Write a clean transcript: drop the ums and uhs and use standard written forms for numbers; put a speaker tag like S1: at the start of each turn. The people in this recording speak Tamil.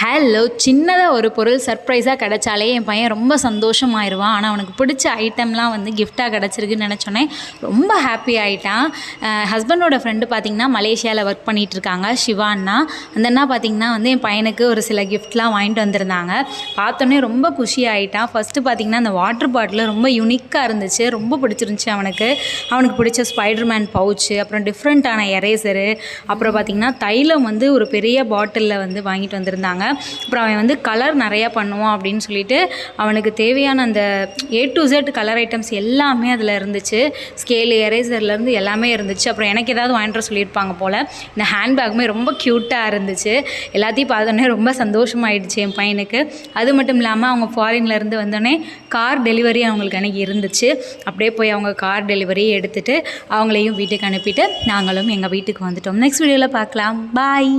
S1: ஹலோ, சின்னதாக ஒரு பொருள் சர்ப்ரைஸாக கிடச்சாலே என் பையன் ரொம்ப சந்தோஷமாயிருவான். ஆனால் அவனுக்கு பிடிச்ச ஐட்டம்லாம் வந்து கிஃப்டாக கிடச்சிருக்குன்னு நினச்சோன்னே ரொம்ப ஹாப்பி ஆகிட்டான். ஹஸ்பண்டோட ஃப்ரெண்டு பார்த்திங்கன்னா மலேசியாவில் ஒர்க் பண்ணிகிட்ருக்காங்க, சிவான்னா. அந்த அண்ணா பார்த்திங்கன்னா வந்து என் பையனுக்கு ஒரு சில கிஃப்ட்லாம் வாங்கிட்டு வந்திருந்தாங்க. பார்த்தோன்னே ரொம்ப குஷி ஆகிட்டான். ஃபஸ்ட்டு பார்த்திங்கன்னா அந்த வாட்டர் பாட்டில் ரொம்ப யூனிக்காக இருந்துச்சு, ரொம்ப பிடிச்சிருந்துச்சி அவனுக்கு பிடிச்ச ஸ்பைடர்மேன் பவுச்சு, அப்புறம் டிஃப்ரெண்ட்டான எரேசரு, அப்புறம் பார்த்திங்கன்னா தைலம் வந்து ஒரு பெரிய பாட்டிலில் வந்து வாங்கிட்டு வந்திருந்தாங்க. அப்புறம் அவன் வந்து கலர் நிறையா பண்ணுவான் அப்படின்னு சொல்லிட்டு அவனுக்கு தேவையான அந்த A to Z colour items எல்லாமே அதில் இருந்துச்சு. ஸ்கேலு, எரேசர்லேருந்து எல்லாமே இருந்துச்சு. அப்புறம் எனக்கு ஏதாவது வாங்கிட்டு சொல்லியிருப்பாங்க போல். இந்த ஹேண்ட்பேக்குமே ரொம்ப க்யூட்டாக இருந்துச்சு. எல்லாத்தையும் பார்த்தோன்னே ரொம்ப சந்தோஷமாயிடுச்சு என் பையனுக்கு. அது மட்டும் இல்லாமல் அவங்க ஃபாரின்லேருந்து வந்தோடனே கார் டெலிவரி அவங்களுக்கு அன்றைக்கி இருந்துச்சு. அப்படியே போய் அவங்க கார் டெலிவரி எடுத்துகிட்டு அவங்களையும் வீட்டுக்கு அனுப்பிட்டு நாங்களும் எங்கள் வீட்டுக்கு வந்துட்டோம். நெக்ஸ்ட் வீடியோவில் பார்க்கலாம். பாய்.